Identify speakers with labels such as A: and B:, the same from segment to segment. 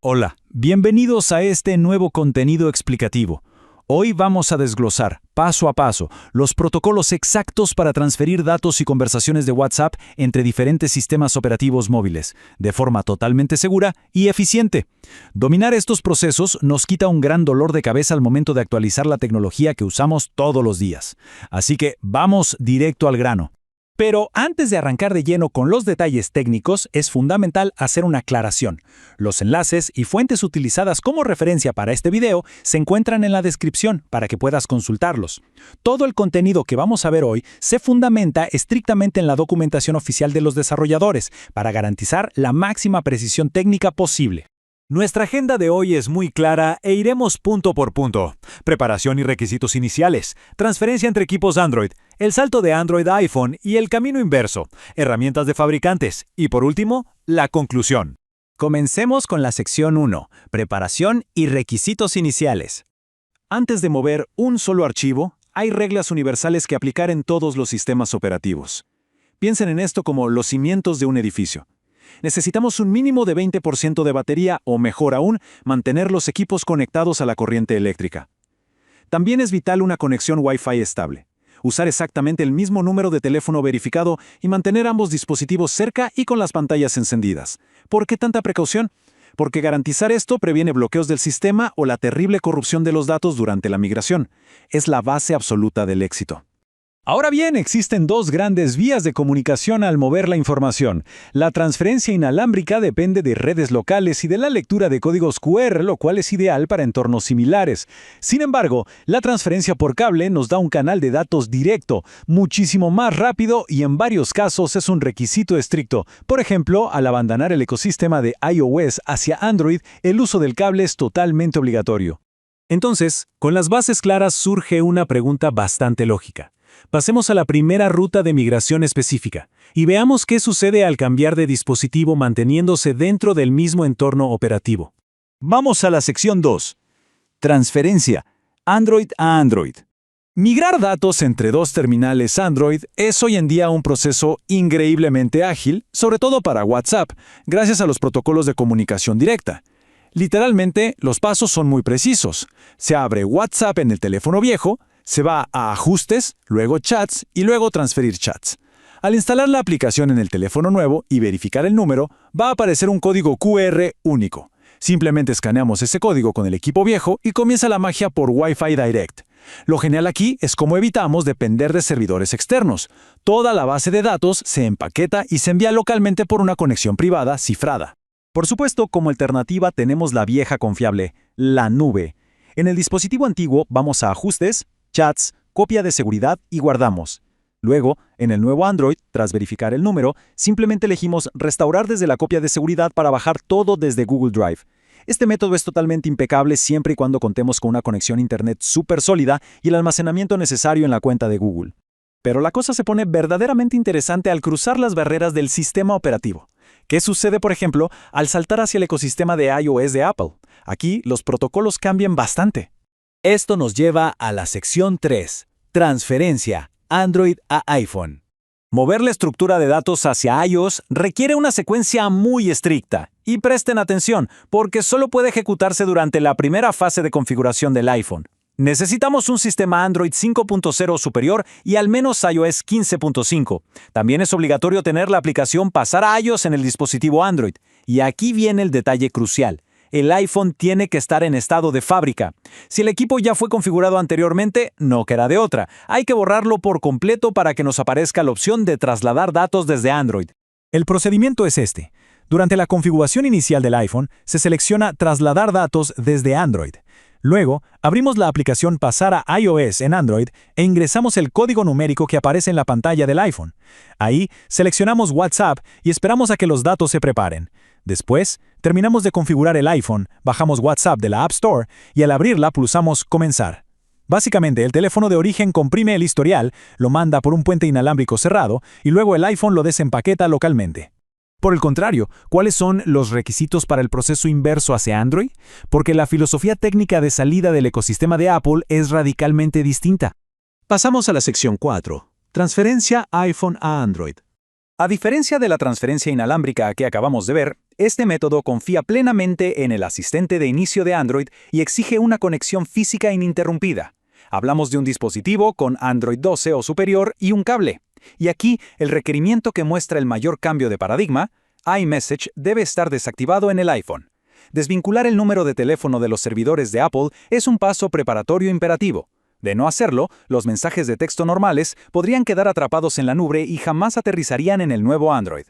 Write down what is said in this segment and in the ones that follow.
A: Hola, bienvenidos a este nuevo contenido explicativo. Hoy vamos a desglosar, paso a paso, los protocolos exactos para transferir datos y conversaciones de WhatsApp entre diferentes sistemas operativos móviles, de forma totalmente segura y eficiente. Dominar estos procesos nos quita un gran dolor de cabeza al momento de actualizar la tecnología que usamos todos los días. Así que vamos directo al grano. Pero antes de arrancar de lleno con los detalles técnicos, es fundamental hacer una aclaración. Los enlaces y fuentes utilizadas como referencia para este video se encuentran en la descripción para que puedas consultarlos. Todo el contenido que vamos a ver hoy se fundamenta estrictamente en la documentación oficial de los desarrolladores para garantizar la máxima precisión técnica posible. Nuestra agenda de hoy es muy clara e iremos punto por punto. Preparación y requisitos iniciales, transferencia entre equipos Android, el salto de Android a iPhone y el camino inverso, herramientas de fabricantes y por último, la conclusión. Comencemos con la sección 1, preparación y requisitos iniciales. Antes de mover un solo archivo, hay reglas universales que aplicar en todos los sistemas operativos. Piensen en esto como los cimientos de un edificio. Necesitamos un mínimo de 20% de batería o, mejor aún, mantener los equipos conectados a la corriente eléctrica. También es vital una conexión Wi-Fi estable. Usar exactamente el mismo número de teléfono verificado y mantener ambos dispositivos cerca y con las pantallas encendidas. ¿Por qué tanta precaución? Porque garantizar esto previene bloqueos del sistema o la terrible corrupción de los datos durante la migración. Es la base absoluta del éxito. Ahora bien, existen dos grandes vías de comunicación al mover la información. La transferencia inalámbrica depende de redes locales y de la lectura de códigos QR, lo cual es ideal para entornos similares. Sin embargo, la transferencia por cable nos da un canal de datos directo, muchísimo más rápido y en varios casos es un requisito estricto. Por ejemplo, al abandonar el ecosistema de iOS hacia Android, el uso del cable es totalmente obligatorio. Entonces, con las bases claras surge una pregunta bastante lógica. Pasemos a la primera ruta de migración específica y veamos qué sucede al cambiar de dispositivo manteniéndose dentro del mismo entorno operativo. Vamos a la sección 2. Transferencia, Android a Android. Migrar datos entre dos terminales Android es hoy en día un proceso increíblemente ágil, sobre todo para WhatsApp, gracias a los protocolos de comunicación directa. Literalmente, los pasos son muy precisos. Se abre WhatsApp en el teléfono viejo, se va a Ajustes, luego Chats y luego Transferir chats. Al instalar la aplicación en el teléfono nuevo y verificar el número, va a aparecer un código QR único. Simplemente escaneamos ese código con el equipo viejo y comienza la magia por Wi-Fi Direct. Lo genial aquí es cómo evitamos depender de servidores externos. Toda la base de datos se empaqueta y se envía localmente por una conexión privada cifrada. Por supuesto, como alternativa tenemos la vieja confiable, la nube. En el dispositivo antiguo vamos a Ajustes, Chats, copia de seguridad y guardamos. Luego, en el nuevo Android, tras verificar el número, simplemente elegimos restaurar desde la copia de seguridad para bajar todo desde Google Drive. Este método es totalmente impecable siempre y cuando contemos con una conexión a Internet súper sólida y el almacenamiento necesario en la cuenta de Google. Pero la cosa se pone verdaderamente interesante al cruzar las barreras del sistema operativo. ¿Qué sucede, por ejemplo, al saltar hacia el ecosistema de iOS de Apple? Aquí los protocolos cambian bastante. Esto nos lleva a la sección 3, transferencia, Android a iPhone. Mover la estructura de datos hacia iOS requiere una secuencia muy estricta. Y presten atención, porque solo puede ejecutarse durante la primera fase de configuración del iPhone. Necesitamos un sistema Android 5.0 superior y al menos iOS 15.5. También es obligatorio tener la aplicación Pasar a iOS en el dispositivo Android. Y aquí viene el detalle crucial. El iPhone tiene que estar en estado de fábrica. Si el equipo ya fue configurado anteriormente, no queda de otra. Hay que borrarlo por completo para que nos aparezca la opción de trasladar datos desde Android. El procedimiento es este. Durante la configuración inicial del iPhone, se selecciona Trasladar datos desde Android. Luego, abrimos la aplicación Pasar a iOS en Android e ingresamos el código numérico que aparece en la pantalla del iPhone. Ahí, seleccionamos WhatsApp y esperamos a que los datos se preparen. Después, terminamos de configurar el iPhone, bajamos WhatsApp de la App Store y al abrirla pulsamos Comenzar. Básicamente, el teléfono de origen comprime el historial, lo manda por un puente inalámbrico cerrado y luego el iPhone lo desempaqueta localmente. Por el contrario, ¿cuáles son los requisitos para el proceso inverso hacia Android? Porque la filosofía técnica de salida del ecosistema de Apple es radicalmente distinta. Pasamos a la sección 4, transferencia iPhone a Android. A diferencia de la transferencia inalámbrica que acabamos de ver, este método confía plenamente en el asistente de inicio de Android y exige una conexión física ininterrumpida. Hablamos de un dispositivo con Android 12 o superior y un cable. Y aquí, el requerimiento que muestra el mayor cambio de paradigma, iMessage debe estar desactivado en el iPhone. Desvincular el número de teléfono de los servidores de Apple es un paso preparatorio imperativo. De no hacerlo, los mensajes de texto normales podrían quedar atrapados en la nube y jamás aterrizarían en el nuevo Android.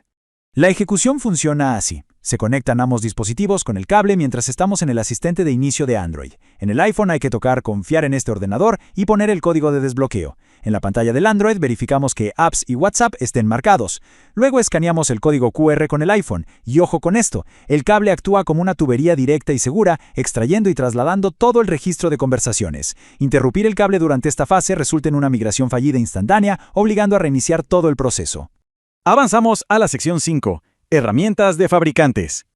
A: La ejecución funciona así. Se conectan ambos dispositivos con el cable mientras estamos en el asistente de inicio de Android. En el iPhone hay que tocar Confiar en este ordenador y poner el código de desbloqueo. En la pantalla del Android verificamos que Apps y WhatsApp estén marcados. Luego escaneamos el código QR con el iPhone. Y ojo con esto, el cable actúa como una tubería directa y segura, extrayendo y trasladando todo el registro de conversaciones. Interrumpir el cable durante esta fase resulta en una migración fallida instantánea, obligando a reiniciar todo el proceso. Avanzamos a la sección 5. Herramientas de fabricantes.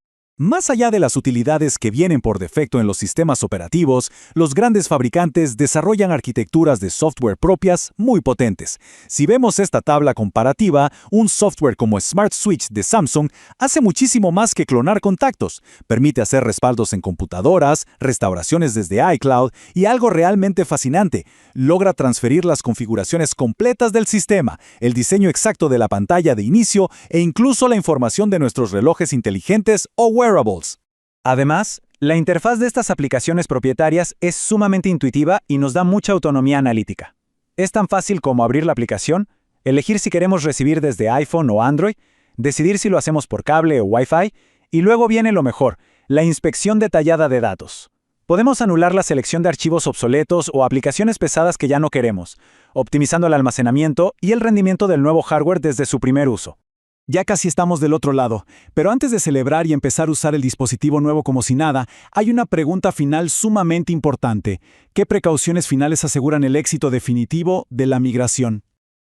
A: Más allá de las utilidades que vienen por defecto en los sistemas operativos, los grandes fabricantes desarrollan arquitecturas de software propias muy potentes. Si vemos esta tabla comparativa, un software como Smart Switch de Samsung hace muchísimo más que clonar contactos. Permite hacer respaldos en computadoras, restauraciones desde iCloud y algo realmente fascinante, logra transferir las configuraciones completas del sistema, el diseño exacto de la pantalla de inicio e incluso la información de nuestros relojes inteligentes o wearables. Además, la interfaz de estas aplicaciones propietarias es sumamente intuitiva y nos da mucha autonomía analítica. Es tan fácil como abrir la aplicación, elegir si queremos recibir desde iPhone o Android, decidir si lo hacemos por cable o Wi-Fi, y luego viene lo mejor, la inspección detallada de datos. Podemos anular la selección de archivos obsoletos o aplicaciones pesadas que ya no queremos, optimizando el almacenamiento y el rendimiento del nuevo hardware desde su primer uso. Ya casi estamos del otro lado, pero antes de celebrar y empezar a usar el dispositivo nuevo como si nada, hay una pregunta final sumamente importante. ¿Qué precauciones finales aseguran el éxito definitivo de la migración?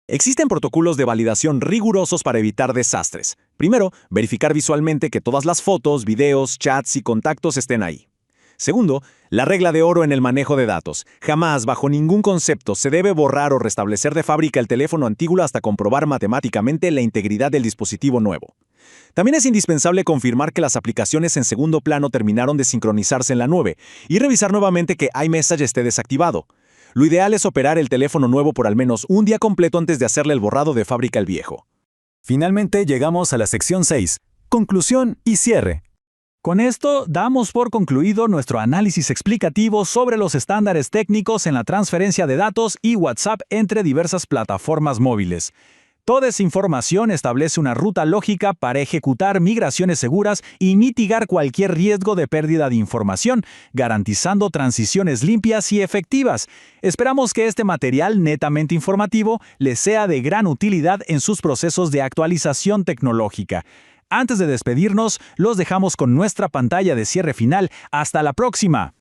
A: Existen protocolos de validación rigurosos para evitar desastres. Primero, verificar visualmente que todas las fotos, videos, chats y contactos estén ahí. Segundo, la regla de oro en el manejo de datos. Jamás, bajo ningún concepto, se debe borrar o restablecer de fábrica el teléfono antiguo hasta comprobar matemáticamente la integridad del dispositivo nuevo. También es indispensable confirmar que las aplicaciones en segundo plano terminaron de sincronizarse en la nube y revisar nuevamente que iMessage esté desactivado. Lo ideal es operar el teléfono nuevo por al menos un día completo antes de hacerle el borrado de fábrica al viejo. Finalmente llegamos a la sección 6. Conclusión y cierre. Con esto, damos por concluido nuestro análisis explicativo sobre los estándares técnicos en la transferencia de datos y WhatsApp entre diversas plataformas móviles. Toda esa información establece una ruta lógica para ejecutar migraciones seguras y mitigar cualquier riesgo de pérdida de información, garantizando transiciones limpias y efectivas. Esperamos que este material netamente informativo les sea de gran utilidad en sus procesos de actualización tecnológica. Antes de despedirnos, los dejamos con nuestra pantalla de cierre final. ¡Hasta la próxima!